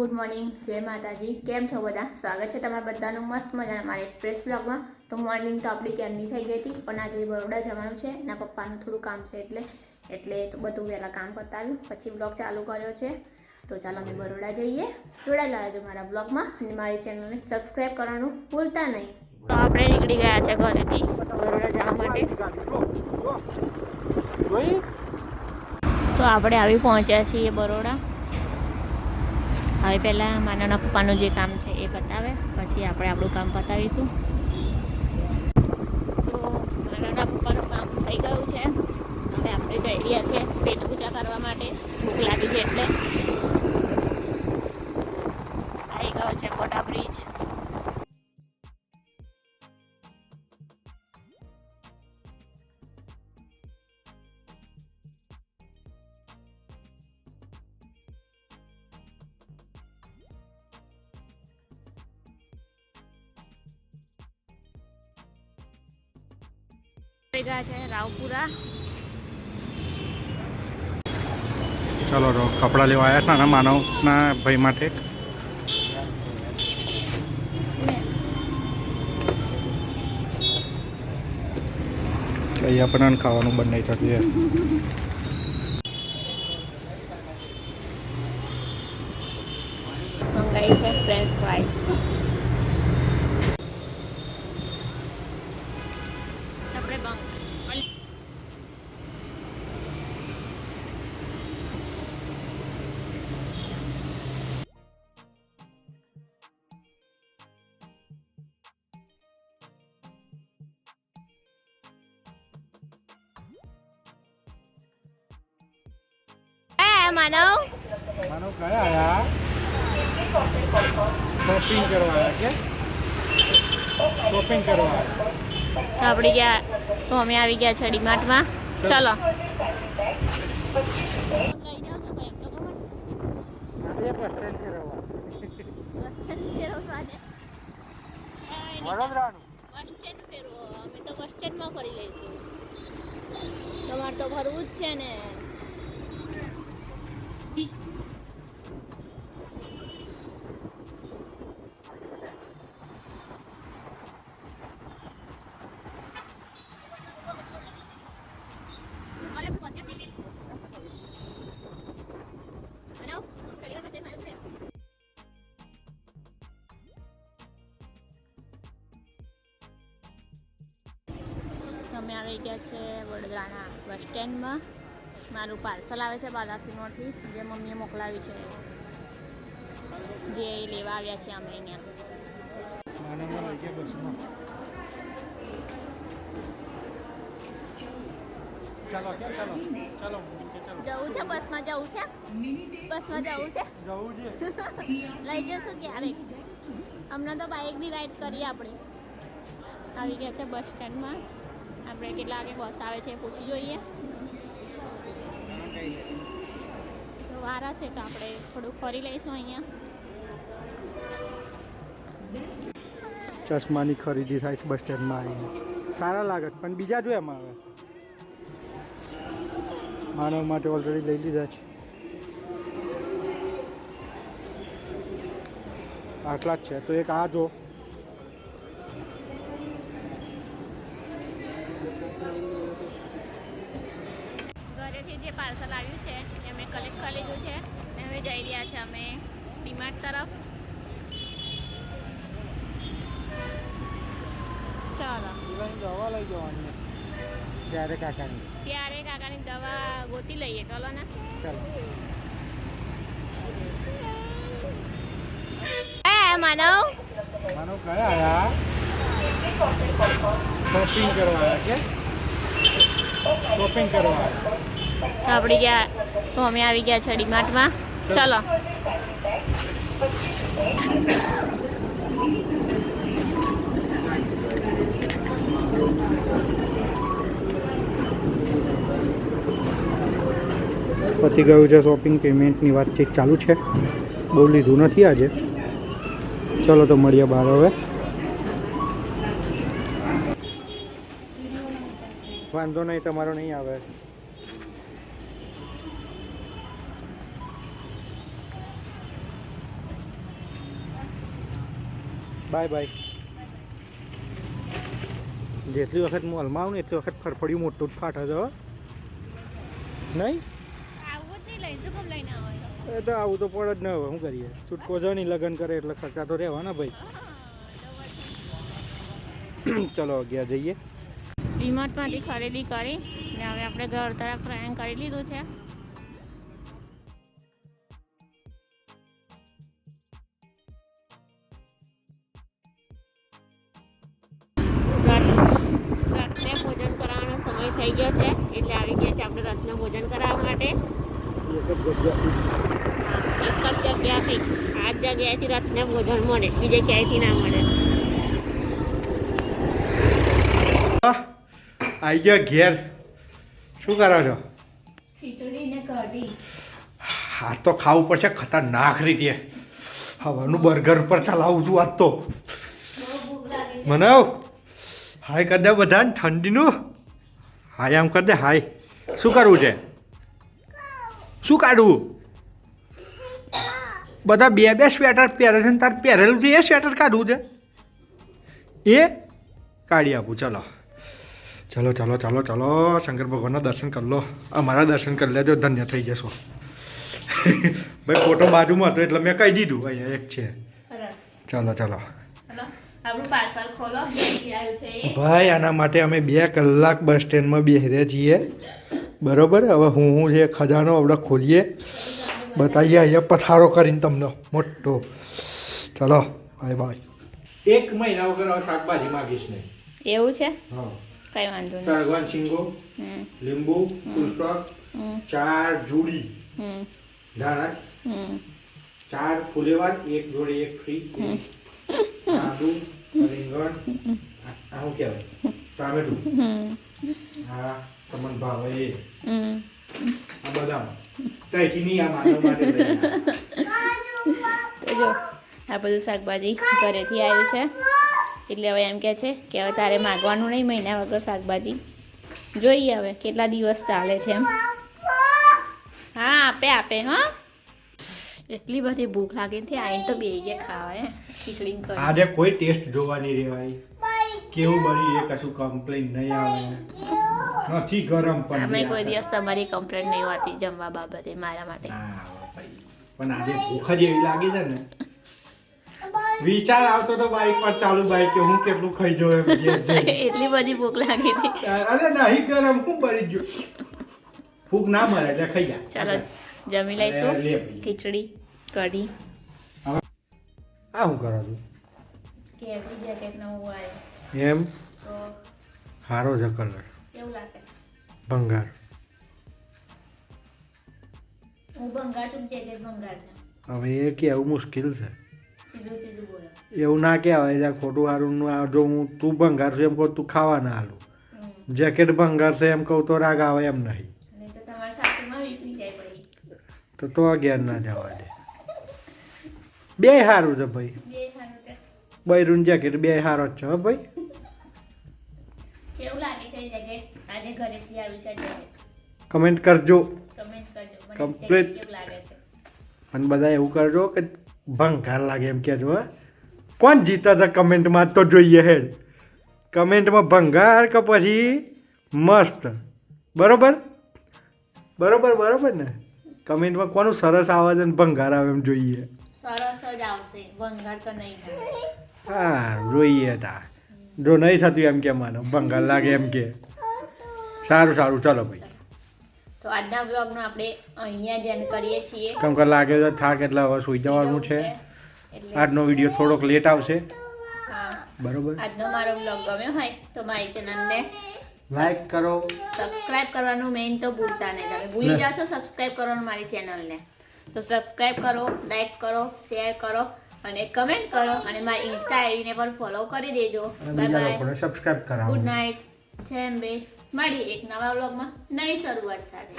Good morning, જય માતાજી. કેમ છો બધા? સ્વાગત છે તમારા બધાનું મસ્ત મજાના મારા એક ફ્રેશ બ્લોગમાં. તો મોર્નિંગ તો આપણી ક્યારની થઈ ગઈ હતી, પણ આજે બરોડા જવાનું છે. એના પપ્પાનું થોડું કામ છે એટલે તો બધું વહેલા કામ પતાવ્યું, પછી બ્લોગ ચાલુ કર્યો છે. તો ચાલો અમે બરોડા જઈએ. જોડાયેલા રહેજો મારા બ્લોગમાં અને મારી ચેનલને સબસ્ક્રાઈબ કરવાનું ભૂલતા નહીં. તો આપણે નીકળી ગયા છે ઘરેથી બરોડા જવા માટે. તો આપણે આવી પહોંચ્યા છીએ બરોડા. હવે પહેલાં માનવના પપ્પાનું જે કામ છે એ પતાવે, પછી આપણે આપણું કામ પતાવીશું. તો માનવના પપ્પાનું કામ થઈ ગયું છે. હવે આપણે જઈ રહ્યા છીએ પેટ પૂજા કરવા માટે. ભૂખ લાગી છે એટલે. આવી ગયો છે કોટા બ્રિજ. ગયા છે રાવપુરા. ચાલો તો કપડાં લેવા આવ્યા હતા માનવના ભાઈ માટે. અહીંયા પણ ખાવાનું બંધ નહીં થતું છે. મંગાઈ છે ફ્રેન્ચ ફ્રાઈસ. માનવ કયા આયા? શોપિંગ કરવા આવ્યા કે શોપિંગ કરવા તો આપણે ગયા, તો અમે આવી ગયા છે ડીમાર્ટમાં. ચલો અમે તો બસ સ્ટેન્ડમાં ફરી લઈશું. તમારે તો ભરવું જ છે ને. અમે આવી ગયા છે વડોદરાના બસ સ્ટેન્ડમાં. મારું પાર્સલ આવે છે બાલાસિનોરથી, જે મમ્મીએ મોકલાવ્યું છે, જે લેવા આવ્યા છે અમે અહીંયા. જવું છે બસમાં? જવું છે બસમાં? જવું છે. લઈ જશું ક્યારેક. હમણાં તો બાઇક બી રાઈડ કરીએ આપણે. આવી ગયા છે બસ સ્ટેન્ડમાં. આપણે કેટલા વાગે બસ આવે છે પૂછી જોઈએ. તો વાર હશે તો આપણે થોડુંક ફરી લઈશું અહીંયા. ચશ્માની ખરીદી થાય છે બસ સ્ટેન્ડમાં આવીને. સારા લાગે પણ બીજા જો એમાં આવે. માનવ માટે ઓલરેડી લઈ લીધા છે. આટલા જ છે તો એક આ જો. ઘરેથી જે પાર્સલ આવ્યું છે એ અમે કલેક્ટ કરી લીધું છે અને હવે જઈ રહ્યા છે અમે ડીમાર્ટ તરફ. ચાલો દવા લઈ જવાની ત્યારે કાકાની દવા ગોતી લઈએ. ચાલો ને. માનવ કયા આયા? શોપિંગ કરવા કે શોપિંગ કરવા. તો આપણે ગયા, તો અમે આવી ગયા છે ડીમાર્ટમાં. ચાલો પતી ગયું છે શોપિંગ. પેમેન્ટની વાતચીત ચાલુ છે. બહુ લીધું નથી આજે. ચલો તો મળીએ બહાર હવે. વાંધો નહીં, તમારો નહીં આવે. Bye bye. જેટલી વખત મોલમાં આવું ને એટલી વખત ફરફડિયું મોટું જ ફાટે છે. નહીં એ તો આવું તો પડે જ ન હવે શું કરીએ. છૂટકો છે નહીં, લગ્ન કરે એટલે ખર્ચા તો રહેવાના ભાઈ. ચલો ગયા જઈએ. ડીમાર્ટમાંથી ખરીદી કરી ને હવે આપણે ઘર તરફ પ્રયાણ કરી લીધું છે. રાત્રે ભોજન કરવાનો સમય થઈ ગયો છે એટલે આવી ગયા છે આપણે રાતનું ભોજન કરાવવા માટે. એક જ જગ્યાથી આ જ જગ્યાએથી રાતના ભોજન મળે, બીજે ક્યાંયથી ના મળે. આવી ગયા ઘેર. શું કરો છો? ખીચડી ને કઢી. હા તો ખાવું પડશે ખતરનાક રીતે. હવાનું બર્ગર પર ચલાવું છું આજ તો. બહુ ભૂખ લાગે છે. મનાવ હાય કરી દે બધાને ઠંડીનું. હાય આમ કરી દે હાય. શું કરવું છે? શું કાઢવું? બધા બે બે સ્વેટર પહેરે છે ને તાર પહેરેલું છે એ સ્વેટર કાઢવું છે? એ કાઢી આપું. ચલો ચલો ચલો ચલો ચલો શંકર ભગવાનના દર્શન કરી લો. અમારા દર્શન કરી લેજો, ધન્ય થઈ જશો. ભાઈ ફોટો બાજુમાં હતો એટલે મેં કહી દીધું અહીંયા એક છે. સરસ. ચલો ચલો હલો આપણું પાર્સલ ખોલો. ક્યાંથી આવ્યું છે એ? ભાઈ આના માટે અમે 2 કલાક બસ સ્ટેન્ડમાં બેહ્યા છીએ. બરોબર. હવે હું છે ખજાનો આપણે ખોલીએ, બતાવીએ અહીંયા પથારો કરીને તમને મોટો. ચલો બાય બાય. 1 મહિના વગર હવે શાકભાજી માગીશ નહીં. એવું છે? હા. કઈ વાંધો નહીં. ભગવાન શીંગો, લીંબુ, ફૂલ સ્ટોક, 4 જોડી ધાણા, 4 ફુલેવાર, 1 જોડે 1 ફ્રી, આદુ, રીંગણ, આ શું કહેવાય ટામેટું, હા તમને ભાવે એ, આ બદામ કઈથી નહીં, આ માનવ માટે લઈ તો જો આ બધું શાકભાજી ઘરેથી આવ્યું છે એટલે હવે એમ કહે છે કે હવે તારે માગવાનું નહીં મહિના વગર શાકભાજી. જોઈએ હવે કેટલા દિવસ ચાલે છે એમ. હા આપે આપે. હા એટલી બધી ભૂખ લાગી હતી આવીને તો બેસી ગયા ખાવા. ખીચડી કરી આજે કોઈ ટેસ્ટ જોવા નહીં રેવાય. કેવું બની એ કશું કમ્પ્લેન નહીં આવે. નથી ગરમ પણ અમે કોઈ દિવસ તમારી કમ્પ્લેન્ટ નહીં હોતી જમવા બાબતે મારા માટે. પણ આજે ભૂખ જ એવી લાગી છે ને, વિચાર આવતો તો બાઈક પર ચાલુ બાઈક કે હું કેટલું ખાઈ જવું એમ. એટલી બધી ભૂખ લાગી હતી. અરે નહીં ગરમ હું બળી ગયો. ભૂખ ના મળે એટલે ખાઈ જા. ચાલો જમી લઈશું. લે ભાઈ. ખીચડી કઢી. આ શું કરો છું? કેવી જેકેટ નવું આવ્યું એમ તો હારો છે કલર, કેવું લાગે છે? ભંગાર. હું ભંગાર છું, જેકેટ ભંગાર છે. હવે એ કેવું મુશ્કેલ છે. સીધું સીધું બોલો. એવું ના કહેવાય એટલે ખોટું સારું જો હું તું ભંગાર છે એમ કહું તું ખાવા ના હાલું. જેકેટ ભંગાર છે એમ કહું તો રાગ આવે એમ નહીં. નહીં તો તમારા સાસુમાં વીપી જાય પછી. તો અગિયાર ના જવા દે. બે સારું છે ભાઈ. બે સારું છે. બૈરું જેકેટ બે સારો જ છે હો ભાઈ. કેવું લાગે છે જેકેટ? આજે ઘરેથી આવ્યું છે જેકેટ. કમેન્ટ કરજો. કમેન્ટ કરજો મને Complete. જેકેટ કેવું લાગે છે. અને બધા એવું કરજો કે ભંગાર લાગે એમ કહેજો. હા કોણ જીતા છે કમેન્ટમાં તો જોઈએ હેડ. કમેન્ટમાં ભંગાર કે પછી મસ્ત. બરોબર બરોબર બરોબર ને. કમેન્ટમાં કોનું સરસ આવે છે ને ભંગાર આવે એમ જોઈએ. સરસ જ આવશે, ભંગાર તો નહીં થાય. હા જોઈએ તા. જો નહીં થતું એમ કે માનો ભંગાર લાગે એમ કે. સારું સારું ચાલો ભાઈ. તો આજના બ્લોગનો આપણે અહીંયા જ એન્ડ કરીએ છીએ. કેમ કે લાગે તો થાક એટલે હવે સુઈ જવાનું છે. એટલે આજનો વિડીયો થોડોક લેટ આવશે. હા બરોબર. આજનો મારો બ્લોગ ગમ્યો હોય તો મારી ચેનલને લાઈક કરો. સબસ્ક્રાઇબ કરવાનું મેઇન તો ભૂલતા નહીં. તમે ભૂલી જાઓ છો સબસ્ક્રાઇબ કરવાનું મારી ચેનલને. તો સબસ્ક્રાઇબ કરો, લાઈક કરો, શેર કરો અને કમેન્ટ કરો અને મારી ઇન્સ્ટા આઈડીને પણ ફોલો કરી દેજો. બાય બીજા બાય, લોકોને સબસ્ક્રાઇબ કરાવો. ગુડ નાઇટ, જય અંબે. મળીએ એક નવા વ્લોગમાં નવી શરૂઆત સાથે.